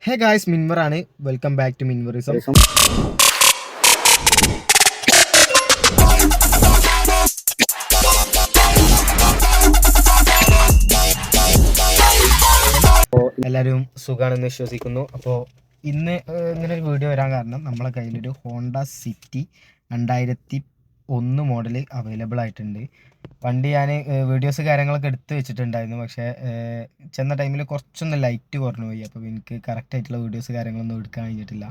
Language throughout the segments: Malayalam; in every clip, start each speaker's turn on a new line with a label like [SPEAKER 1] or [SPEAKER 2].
[SPEAKER 1] ഹേ ഗായ്സ്, മിൻവർ ആണ്. വെൽക്കം ബാക്ക് ടു മിൻവറിസം. എല്ലാവരും സുഖാണെന്ന് വിശ്വസിക്കുന്നു. അപ്പോൾ ഇന്ന് ഇങ്ങനെ ഒരു വീഡിയോ വരാൻ കാരണം നമ്മളെ കയ്യിലൊരു ഹോണ്ട സിറ്റി 2001 മോഡൽ അവൈലബിൾ ആയിട്ടുണ്ട്. വണ്ടി ഞാൻ വീഡിയോസ് കാര്യങ്ങളൊക്കെ എടുത്ത് വെച്ചിട്ടുണ്ടായിരുന്നു. പക്ഷേ ചെന്ന ടൈമിൽ കുറച്ചൊന്ന് ലൈറ്റ് കുറഞ്ഞു പോയി. അപ്പോൾ എനിക്ക് കറക്റ്റായിട്ടുള്ള വീഡിയോസ് കാര്യങ്ങളൊന്നും എടുക്കാൻ കഴിഞ്ഞിട്ടില്ല.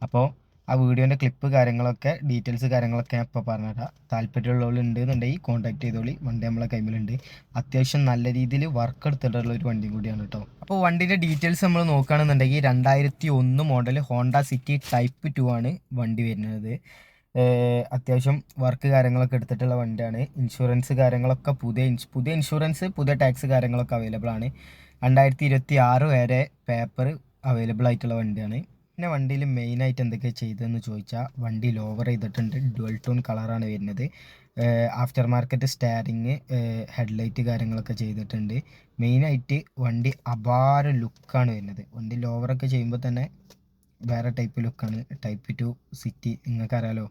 [SPEAKER 1] അപ്പോൾ ആ വീഡിയോൻ്റെ ക്ലിപ്പ് കാര്യങ്ങളൊക്കെ ഡീറ്റെയിൽസ് കാര്യങ്ങളൊക്കെ ഞാൻ ഇപ്പോൾ പറഞ്ഞുതരാം. താല്പര്യമുള്ളവർ ഉണ്ടെന്നുണ്ടെങ്കിൽ കോൺടാക്ട് ചെയ്തോളി. വണ്ടി നമ്മളെ കൈമിലുണ്ട്. അത്യാവശ്യം നല്ല രീതിയിൽ വർക്ക് എടുത്തിട്ടുള്ള ഒരു വണ്ടിയും കൂടിയാണ് കേട്ടോ. അപ്പോൾ വണ്ടീൻ്റെ ഡീറ്റെയിൽസ് നമ്മൾ നോക്കുകയാണെന്നുണ്ടെങ്കിൽ 2001 മോഡൽ ഹോണ്ട സിറ്റി ടൈപ്പ് 2 ആണ് വണ്ടി വരുന്നത്. അത്യാവശ്യം വർക്ക് കാര്യങ്ങളൊക്കെ എടുത്തിട്ടുള്ള വണ്ടിയാണ്. ഇൻഷുറൻസ് കാര്യങ്ങളൊക്കെ പുതിയ ഇൻഷുറൻസ്, പുതിയ ടാക്സ് കാര്യങ്ങളൊക്കെ അവൈലബിൾ ആണ്. 2026 വരെ പേപ്പർ അവൈലബിൾ ആയിട്ടുള്ള വണ്ടിയാണ്. പിന്നെ വണ്ടിയിൽ മെയിനായിട്ട് എന്തൊക്കെയാണ് ചെയ്തതെന്ന് ചോദിച്ചാൽ, വണ്ടി ലോവർ ചെയ്തിട്ടുണ്ട്. ഡുവൽ ടോൺ കളറാണ് വരുന്നത്. ആഫ്റ്റർ മാർക്കറ്റ് സ്റ്റാരിങ്, ഹെഡ്ലൈറ്റ് കാര്യങ്ങളൊക്കെ ചെയ്തിട്ടുണ്ട്. മെയിനായിട്ട് വണ്ടി അപാര ലുക്കാണ് വരുന്നത്. വണ്ടി ലോവറൊക്കെ ചെയ്യുമ്പോൾ തന്നെ വേറെ ടൈപ്പ് ലുക്കാണ്. ടൈപ്പ് 2 സിറ്റി നിങ്ങൾക്ക് അറിയാലോ.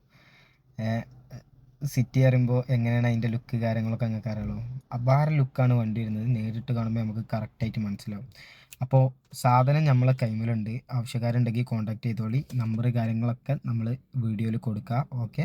[SPEAKER 1] സിറ്റി പറയുമ്പോൾ എങ്ങനെയാണ് അതിൻ്റെ ലുക്ക് കാര്യങ്ങളൊക്കെ നിങ്ങൾക്ക് അറിയാലോ. അപാര ലുക്കാണ് വണ്ടി വരുന്നത്. നേരിട്ട് കാണുമ്പോൾ നമുക്ക് കറക്റ്റായിട്ട് മനസ്സിലാവും. അപ്പോൾ സാധനം നമ്മളെ കൈമിലുണ്ട്. ആവശ്യക്കാരുണ്ടെങ്കിൽ കോൺടാക്ട് ചെയ്തോളി. നമ്പർ കാര്യങ്ങളൊക്കെ നമ്മൾ വീഡിയോയിൽ കൊടുക്കുക. ഓക്കെ.